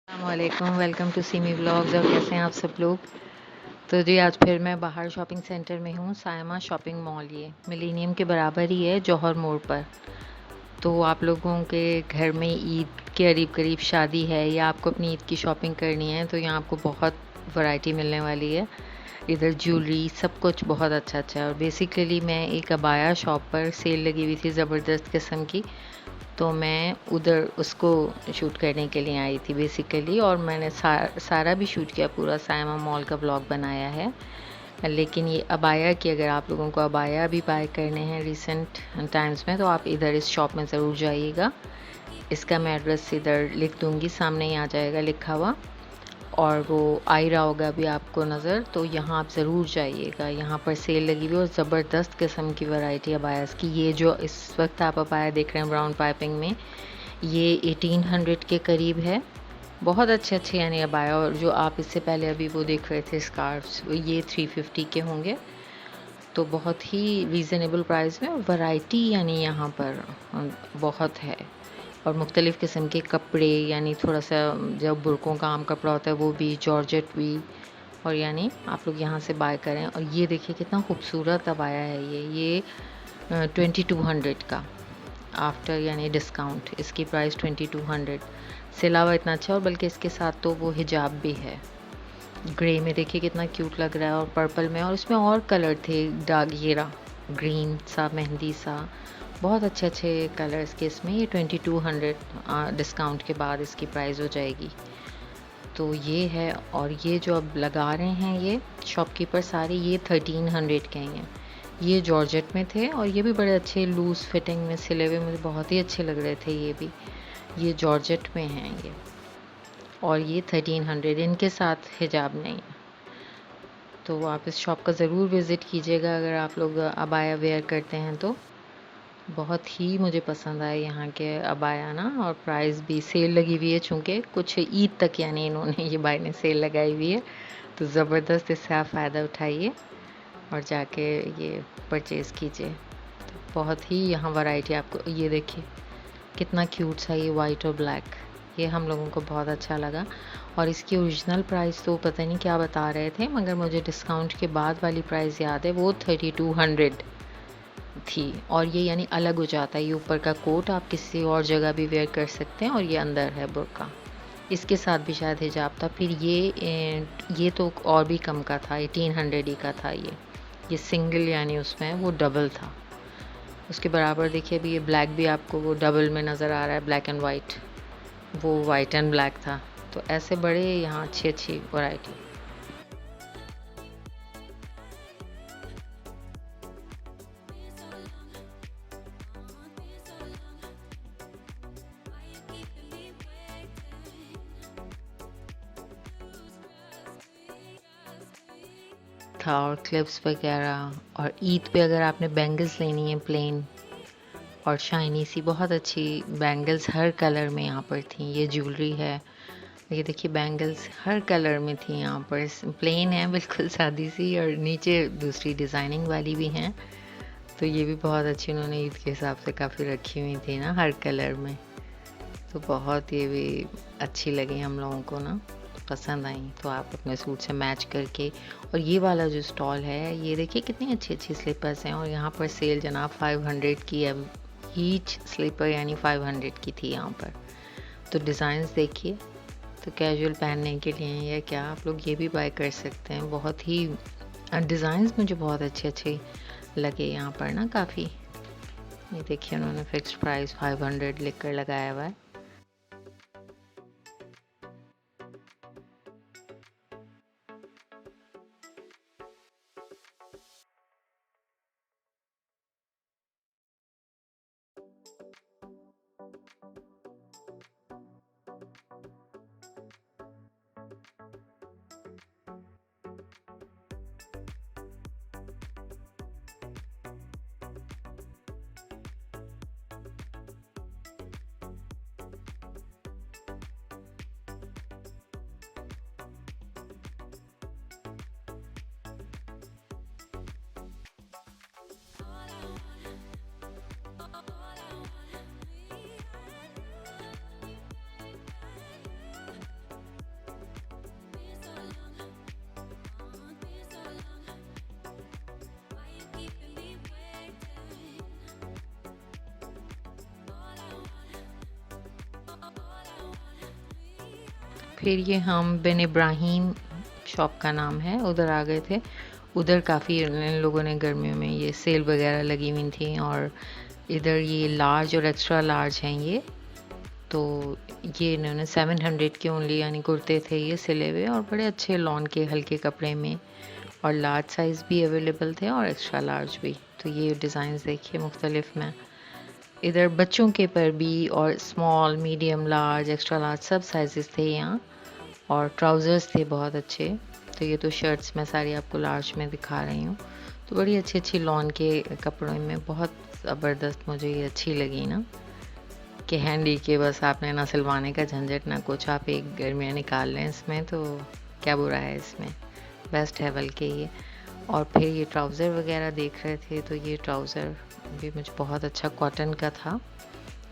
वालेकुम, welcome to semi vlogs. और कैसे हैं आप सब लोग। तो जी आज फिर मैं बाहर शॉपिंग सेंटर में हूँ, सायमा शॉपिंग मॉल। ये मिलेनियम के बराबर ही है, जौहर मोड़ पर। तो आप लोगों के घर में ईद के करीब करीब शादी है या आपको अपनी ईद की शॉपिंग करनी है, तो यहाँ आपको बहुत वैरायटी मिलने वाली है। इधर ज्वेलरी सब कुछ बहुत अच्छा अच्छा है। और बेसिकली मैं एक अबाया शॉप पर सेल लगी हुई थी ज़बरदस्त किस्म की, तो मैं उधर उसको शूट करने के लिए आई थी बेसिकली। और मैंने सारा भी शूट किया, पूरा सायमा मॉल का ब्लॉग बनाया है। लेकिन ये अबाया की, अगर आप लोगों को अबाया भी बाय करने हैं रिसेंट टाइम्स में, तो आप इधर इस शॉप में ज़रूर जाइएगा। इसका मैं एड्रेस इधर लिख दूँगी, सामने ही आ जाएगा लिखा हुआ। और वो आ ही रहा होगा अभी आपको नज़र। तो यहाँ आप ज़रूर जाइएगा, यहाँ पर सेल लगी हुई और ज़बरदस्त किस्म की वैरायटी अबायास की। ये जो इस वक्त आप अबाया देख रहे हैं ब्राउन पाइपिंग में, ये 1800 के करीब है। बहुत अच्छे अच्छे यानी अबाया। और जो आप इससे पहले अभी वो देख रहे थे स्कार्फ्स, ये 350 के होंगे। तो बहुत ही रीज़नेबल प्राइस में, और वैरायटी यानी यहाँ पर बहुत है। और मुख्तलिफ़ किस्म के कपड़े, यानी थोड़ा सा जब बुर्कों का आम कपड़ा होता है वो भी, जॉर्जेट भी। और यानी आप लोग यहाँ से बाय करें। और ये देखिए कितना खूबसूरत अबाया है ये 2200 का आफ्टर यानी डिस्काउंट। इसकी प्राइस 2200 से अलावा इतना अच्छा। और बल्कि इसके साथ तो वो हिजाब भी है, ग्रे में देखिए कितना क्यूट लग रहा है, और पर्पल में। और इसमें और कलर थे, डार्क येरा, ग्रीन सा, मेहंदी सा, बहुत अच्छे अच्छे कलर्स के इसमें। ये 2200 डिस्काउंट के बाद इसकी प्राइस हो जाएगी। तो ये है। और ये जो अब लगा रहे हैं ये शॉपकीपर सारे, ये 1300 के हैं। ये जॉर्जेट में थे और ये भी बड़े अच्छे लूज़ फिटिंग में सिले हुए, मुझे बहुत ही अच्छे लग रहे थे ये भी। ये जॉर्जेट में हैं ये, और ये 1300, इनके साथ हिजाब नहीं है। तो आप इस शॉप का ज़रूर विज़िट कीजिएगा अगर आप लोग अबाया वेयर करते हैं तो। बहुत ही मुझे पसंद आए यहाँ के अबाया ना। और प्राइस भी, सेल लगी हुई है चूँकि कुछ ईद तक, यानी इन्होंने ये भाई ने सेल लगाई हुई है। तो ज़बरदस्त इससे आप फ़ायदा उठाइए और जाके ये परचेज़ कीजिए। बहुत ही यहाँ वैरायटी आपको, ये देखिए कितना क्यूट सा ये वाइट और ब्लैक, ये हम लोगों को बहुत अच्छा लगा। और इसकी ओरिजिनल प्राइस तो पता नहीं क्या बता रहे थे, मगर मुझे डिस्काउंट के बाद वाली प्राइस याद है, वो 3200 थी। और ये यानी अलग हो जाता है, ये ऊपर का कोट आप किसी और जगह भी वेयर कर सकते हैं, और ये अंदर है बुर्का। इसके साथ भी शायद हिजाब था। फिर ये तो और भी कम का था, 1800 ही का था ये सिंगल यानी उसमें वो डबल था। उसके बराबर देखिए अभी ये ब्लैक भी आपको वो डबल में नज़र आ रहा है, ब्लैक एंड वाइट। वो वाइट एंड ब्लैक था। तो ऐसे बड़े यहाँ अच्छी अच्छी वैरायटी। था और क्लिप्स वगैरह। और ईद पे अगर आपने बैंगल्स लेनी है प्लेन और शाइनी सी, बहुत अच्छी बैंगल्स हर कलर में यहाँ पर थी। ये ज्वेलरी है, ये देखिए बैंगल्स हर कलर में थी यहाँ पर। प्लेन है बिल्कुल सादी सी, और नीचे दूसरी डिज़ाइनिंग वाली भी हैं। तो ये भी बहुत अच्छी उन्होंने ईद के हिसाब से काफ़ी रखी हुई थी ना, हर कलर में। तो बहुत ये भी अच्छी लगी हम लोगों को ना, पसंद आई। तो आप अपने सूट से मैच करके। और ये वाला जो स्टॉल है, ये देखिए कितनी अच्छी अच्छी स्लीपर्स हैं। और यहाँ पर सेल जनाब 500 की है, ईच स्लीपर यानी 500 की थी यहाँ पर। तो डिज़ाइंस देखिए, तो कैजुअल पहनने के लिए या क्या, आप लोग ये भी बाय कर सकते हैं। बहुत ही डिज़ाइंस मुझे बहुत अच्छे अच्छे लगे यहाँ पर ना काफ़ी। ये देखिए उन्होंने फिक्स्ड प्राइस 500 लिख कर लगाया हुआ है। फिर ये हम बिन इब्राहिम शॉप का नाम है, उधर आ गए थे। उधर काफ़ी इन लोगों ने गर्मियों में ये सेल वगैरह लगी हुई थी, और इधर ये लार्ज और एक्स्ट्रा लार्ज हैं ये। तो ये इन्होंने 700 के ओनली यानी कुर्ते थे ये सिले हुए, और बड़े अच्छे लॉन के हल्के कपड़े में, और लार्ज साइज़ भी अवेलेबल थे और एक्स्ट्रा लार्ज भी। तो ये डिज़ाइंस देखिए मुख्तलिफ में। इधर बच्चों के पर भी, और small, medium, large, extra large सब साइजेस थे यहाँ, और ट्राउज़र्स थे बहुत अच्छे। तो ये तो शर्ट्स मैं सारी आपको लार्ज में दिखा रही हूँ। तो बड़ी अच्छी अच्छी लॉन के कपड़ों में बहुत ज़बरदस्त मुझे ये अच्छी लगी ना, कि हैंडी के बस आपने ना सिलवाने का झंझट ना कुछ, आप एक गर्मियाँ निकाल लें इसमें, तो क्या बुरा है इसमें, बेस्ट है बल्कि ये। और फिर ये ट्राउज़र वगैरह देख रहे थे, तो ये ट्राउज़र भी मुझे बहुत अच्छा कॉटन का था।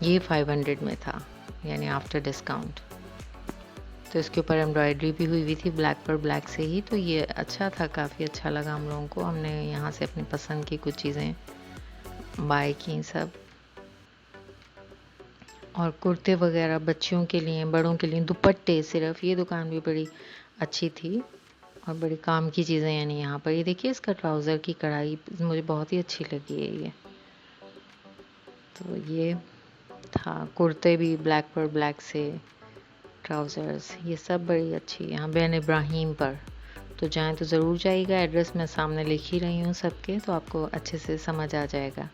ये 500 में था यानी आफ्टर डिस्काउंट। तो इसके ऊपर एम्ब्रॉयडरी भी हुई थी ब्लैक पर ब्लैक से ही। तो ये अच्छा था, काफ़ी अच्छा लगा हम लोगों को। हमने यहाँ से अपनी पसंद की कुछ चीज़ें बाय की सब, और कुर्ते वगैरह बच्चियों के लिए, बड़ों के लिए, दुपट्टे सिर्फ। ये दुकान भी बड़ी अच्छी थी और बड़ी काम की चीज़ें यानी यहाँ पर। ये देखिए इसका ट्राउज़र की कढ़ाई मुझे बहुत ही अच्छी लगी है ये। तो ये था, कुर्ते भी ब्लैक पर ब्लैक से, ट्राउज़र्स, ये सब बड़ी अच्छी यहाँ बिन इब्राहिम पर। तो जाएं तो ज़रूर जाइएगा, एड्रेस मैं सामने लिख ही रही हूँ सबके, तो आपको अच्छे से समझ आ जाएगा।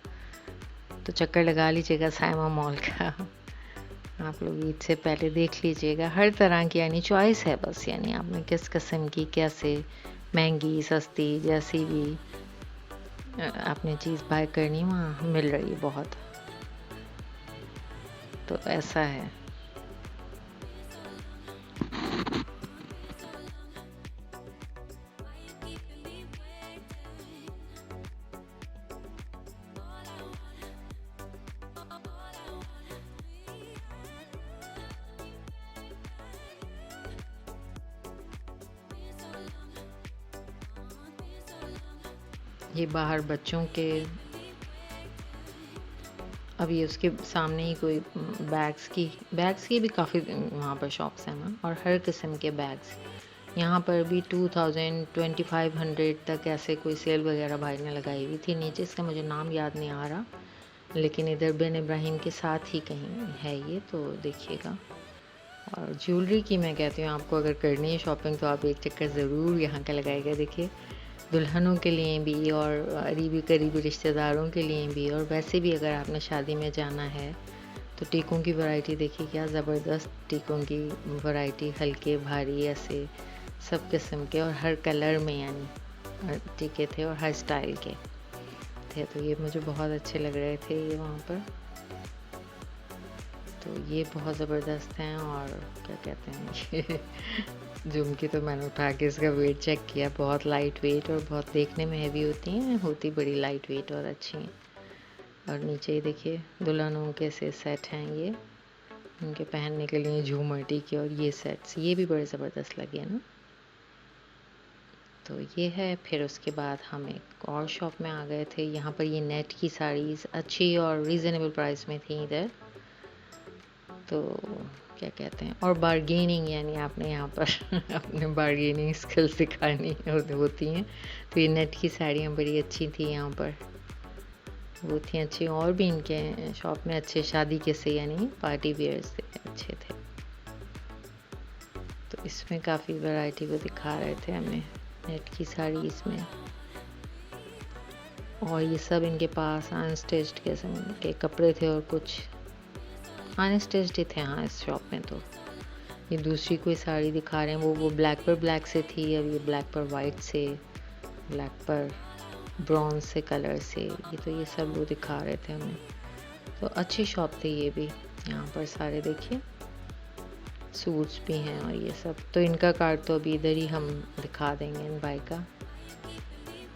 तो चक्कर लगा लीजिएगा सायमा मॉल का। आप लोग ईद से पहले देख लीजिएगा, हर तरह की यानी चॉइस है बस, यानी आपने किस किस्म की, कैसे, महंगी सस्ती, जैसी भी आपने चीज़ बाय करनी वहाँ मिल रही है बहुत। तो ऐसा है। ये बाहर बच्चों के, अभी उसके सामने ही कोई बैग्स की भी काफ़ी वहाँ पर शॉप्स हैं ना, और हर किस्म के बैग्स। यहाँ पर भी 2000 2500 तक ऐसे कोई सेल वगैरह भाई ने लगाई हुई थी नीचे, इसका मुझे नाम याद नहीं आ रहा, लेकिन इधर बिन इब्राहिम के साथ ही कहीं है ये, तो देखिएगा। और ज्वेलरी की मैं कहती हूँ आपको अगर करनी है शॉपिंग तो आप एक चक्कर ज़रूर यहाँ का लगाइएगा। देखिए दुल्हनों के लिए भी, और करीबी रिश्तेदारों के लिए भी, और वैसे भी अगर आपने शादी में जाना है तो टीकों की वैरायटी देखिए, क्या ज़बरदस्त टीकों की वैरायटी, हल्के भारी ऐसे सब किस्म के, और हर कलर में यानी टीके थे, और हर स्टाइल के थे। तो ये मुझे बहुत अच्छे लग रहे थे ये वहाँ पर। तो ये बहुत ज़बरदस्त हैं, और क्या कहते हैं ये झुमकी तो मैंने उठा के इसका वेट चेक किया, बहुत लाइट वेट, और बहुत देखने में हैवी होती बड़ी लाइट वेट और अच्छी हैं। और नीचे ही देखिए दुल्हनों के से सेट हैं ये, उनके पहनने के लिए झूमर टीके, और ये सेट्स ये भी बड़े ज़बरदस्त लगे ना। तो ये है। फिर उसके बाद हम एक और शॉप में आ गए थे। यहाँ पर ये नेट की साड़ीज़ अच्छी और रीज़नेबल प्राइस में थी इधर। तो क्या कहते हैं, और बार्गेनिंग यानी आपने यहाँ पर अपने बार्गेनिंग स्किल्स दिखानी होती हैं। तो ये नेट की साड़ियाँ बड़ी अच्छी थी यहाँ पर, वो थी अच्छी। और भी इनके शॉप में अच्छे शादी के से यानी पार्टी वेयर्स अच्छे थे। तो इसमें काफ़ी वैरायटी वो दिखा रहे थे हमें नेट की साड़ी इसमें। और ये सब इनके पास अनस्टिच्ड किस्म के कपड़े थे, और कुछ अनस्टिच्ड ही थे हाँ इस शॉप में। तो ये दूसरी कोई साड़ी दिखा रहे हैं, वो ब्लैक पर ब्लैक से थी, अब ये ब्लैक पर वाइट से, ब्लैक पर ब्रॉन्ज से कलर से, ये तो ये सब वो दिखा रहे थे हमें। तो अच्छी शॉप थी ये भी। यहाँ पर सारे देखिए सूट्स भी हैं और ये सब। तो इनका कार्ड तो अभी इधर ही हम दिखा देंगे इन भाई का।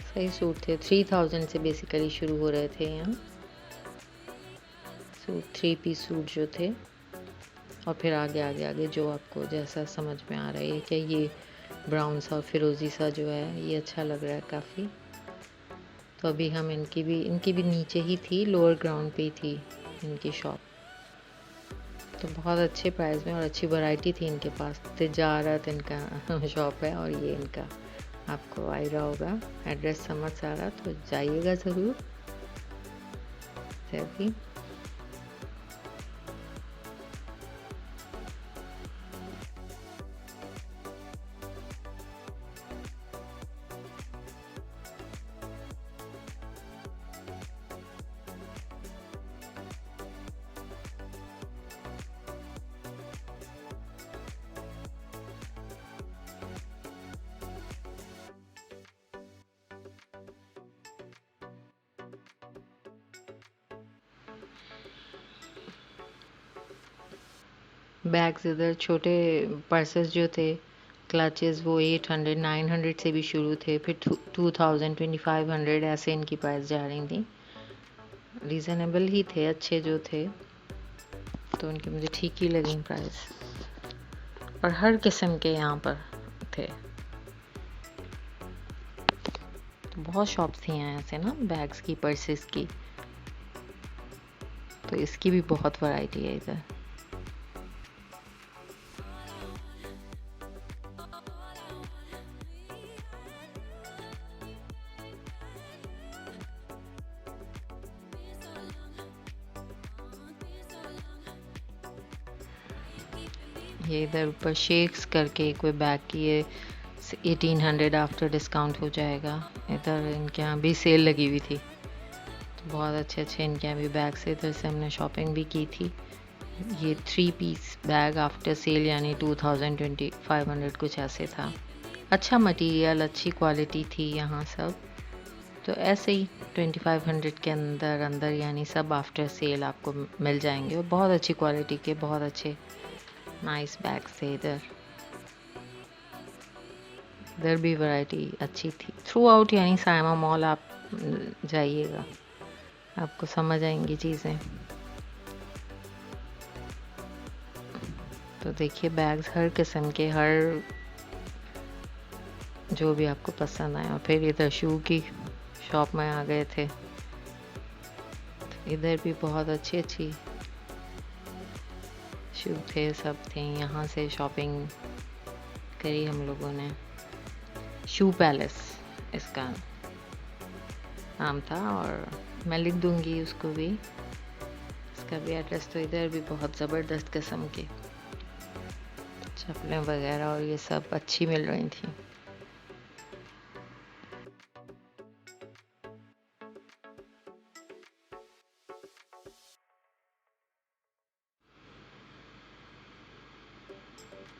सही सूट थे, 3000 से बेसिकली शुरू हो रहे थे यहाँ सूट, 3 पीस सूट जो थे। और फिर आगे आगे आगे जो आपको जैसा समझ में आ रहा है। क्या ये ब्राउन सा और फिरोज़ी सा जो है ये अच्छा लग रहा है काफ़ी। तो अभी हम इनकी भी नीचे ही थी, लोअर ग्राउंड पे ही थी इनकी शॉप। तो बहुत अच्छे प्राइस में और अच्छी वैरायटी थी इनके पास। तिजारत इनका शॉप है और ये इनका आपको आ ही रहा होगा एड्रेस समझ आ रहा, तो जाइएगा ज़रूर तभी। बैग्स इधर छोटे पर्सेस जो थे क्लचेस वो 800 900 से भी शुरू थे, फिर 2000 2500 ऐसे इनकी प्राइस जा रही थी। रीज़नेबल ही थे, अच्छे जो थे तो उनके मुझे ठीक ही लगी प्राइस। और हर किस्म के यहाँ पर थे, तो बहुत शॉप्स थी यहाँ ऐसे ना बैग्स की पर्सेस की, तो इसकी भी बहुत वैरायटी है इधर। ये इधर ऊपर शेक्स करके कोई बैग की ये 1800 आफ्टर डिस्काउंट हो जाएगा। इधर इनके यहाँ भी सेल लगी हुई थी, तो बहुत अच्छे अच्छे इनके यहाँ भी बैग से इधर से हमने शॉपिंग भी की थी। ये 3 पीस बैग आफ्टर सेल यानी 2000 2500 कुछ ऐसे था। अच्छा मटेरियल, अच्छी क्वालिटी थी यहाँ सब, तो ऐसे ही 2500 के अंदर अंदर यानी सब आफ्टर सेल आपको मिल जाएंगे और बहुत अच्छी क्वालिटी के बहुत अच्छे नाइस बैग्स थे इधर। इधर भी वैरायटी अच्छी थी थ्रू आउट, यानी सायमा मॉल आप जाइएगा आपको समझ आएंगी चीज़ें। तो देखिए बैग्स हर किस्म के, हर जो भी आपको पसंद आया। और फिर इधर शू की शॉप में आ गए थे, तो इधर भी बहुत अच्छी अच्छी शू थे, सब थे। यहाँ से शॉपिंग करी हम लोगों ने। शू पैलेस इसका नाम था, और मैं लिख दूंगी उसको भी, इसका भी एड्रेस। तो इधर भी बहुत ज़बरदस्त किस्म के चप्पलें वगैरह और ये सब अच्छी मिल रही थी।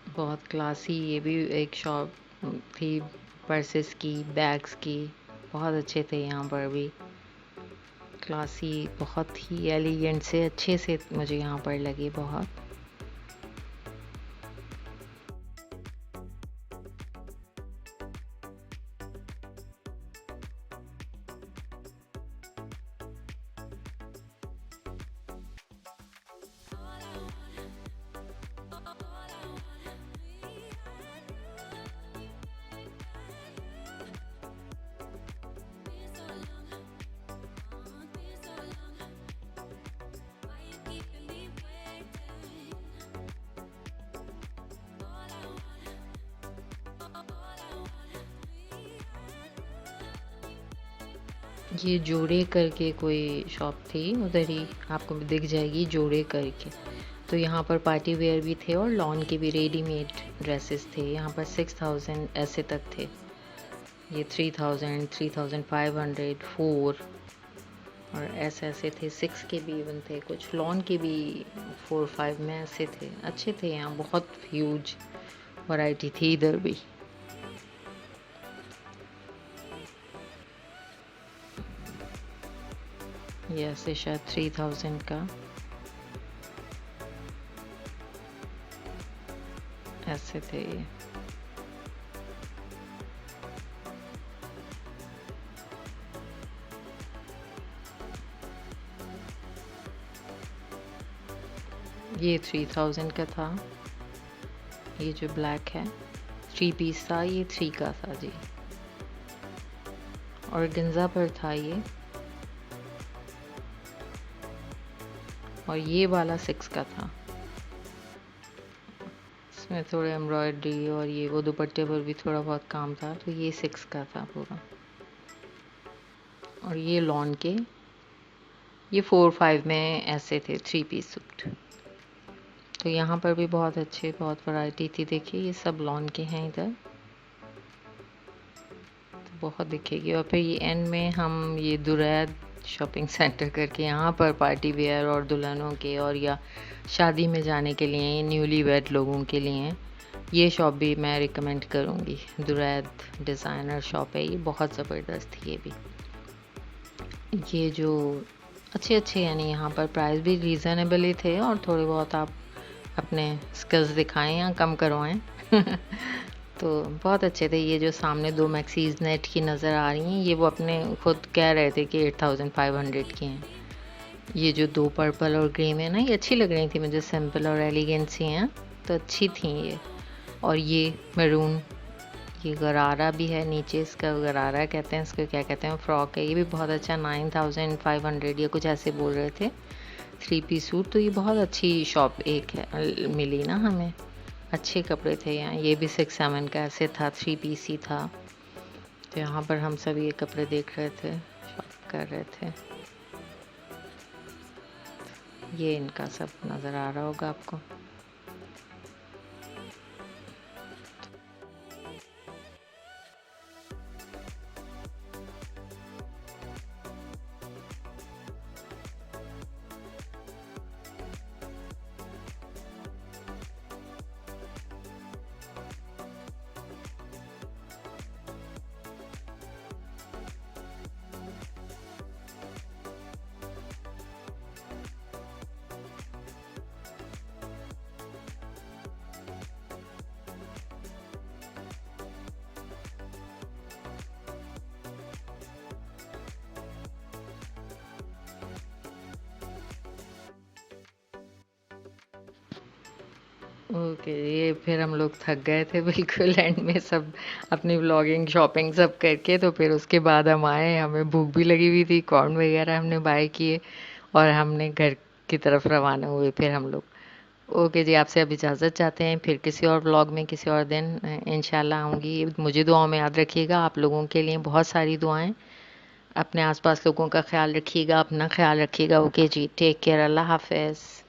बहुत क्लासी ये भी एक शॉप थी, पर्सेस की, बैग्स की, बहुत अच्छे थे यहाँ पर भी। क्लासी, बहुत ही एलिगेंट से अच्छे से मुझे यहाँ पर लगे बहुत। ये जोड़े करके कोई शॉप थी, उधर ही आपको दिख जाएगी जोड़े करके। तो यहाँ पर पार्टी वेयर भी थे और लॉन के भी रेडीमेड ड्रेसेस थे। यहाँ पर 6000 ऐसे तक थे, ये 3000 3500 4 और ऐसे ऐसे थे। 6 के भी इवन थे, कुछ लॉन के भी 4 5 में ऐसे थे। अच्छे थे यहाँ, बहुत ह्यूज वैरायटी थी इधर भी। ये ऐसे शायद 3000 का ऐसे थे ये 3000 का था। ये जो ब्लैक है 3 पीस था, ये 3 का था जी, और गंजा पर था ये। और ये वाला 6 का था। इसमें थोड़े एम्ब्रॉयडरी और ये वो दुपट्टे पर भी थोड़ा बहुत काम था, तो ये 6 का था पूरा। और ये लॉन के, ये 4-5 में ऐसे थे 3 पीस सूट। तो यहाँ पर भी बहुत अच्छे, बहुत वैरायटी थी। देखिए ये सब लॉन के हैं इधर, तो बहुत दिखेगी। और फिर ये एंड में हम ये दुरैद शॉपिंग सेंटर करके यहाँ पर पार्टी वेयर और दुल्हनों के और या शादी में जाने के लिए, न्यूली वेड लोगों के लिए ये शॉप भी मैं रिकमेंड करूँगी। दुरैद डिज़ाइनर शॉप है, ये बहुत ज़बरदस्त थी ये भी। ये जो अच्छे अच्छे, यानी यहाँ पर प्राइस भी रीज़नेबल ही थे और थोड़े बहुत आप अपने स्किल्स दिखाएं या कम करवाएं। तो बहुत अच्छे थे। ये जो सामने 2 मैक्सीज नेट की नज़र आ रही हैं, ये वो अपने खुद कह रहे थे कि 8500 की हैं। ये जो 2 पर्पल और ग्रे में ना, ये अच्छी लग रही थी मुझे, सिंपल और एलिगेंट सी हैं, तो अच्छी थी ये। और ये मैरून, ये गरारा भी है नीचे, इसका गरारा कहते हैं, इसको क्या कहते हैं, फ्रॉक है, ये भी बहुत अच्छा 9500 या कुछ ऐसे बोल रहे थे 3 पीस सूट। तो ये बहुत अच्छी शॉप एक है मिली ना हमें, अच्छे कपड़े थे यहाँ। ये भी 6-7 का ऐसे था, 3 पीस ही था। तो यहाँ पर हम सब ये कपड़े देख रहे थे, शॉप कर रहे थे। ये इनका सब नज़र आ रहा होगा आपको। ओके, ये फिर हम लोग थक गए थे बिल्कुल एंड में सब अपनी व्लॉगिंग शॉपिंग सब करके। तो फिर उसके बाद हम आए, हमें भूख भी लगी हुई थी, कॉर्न वगैरह हमने बाय किए और हमने घर की तरफ रवाना हुए फिर हम लोग। ओके जी, आपसे अब इजाज़त चाहते हैं, फिर किसी और व्लॉग में किसी और दिन इंशाल्लाह आऊँगी। मुझे दुआओं में याद रखिएगा, आप लोगों के लिए बहुत सारी दुआएं। अपने आसपास लोगों का ख्याल रखिएगा, अपना ख्याल रखिएगा। ओके जी, टेक केयर, अल्लाह हाफ़िज़।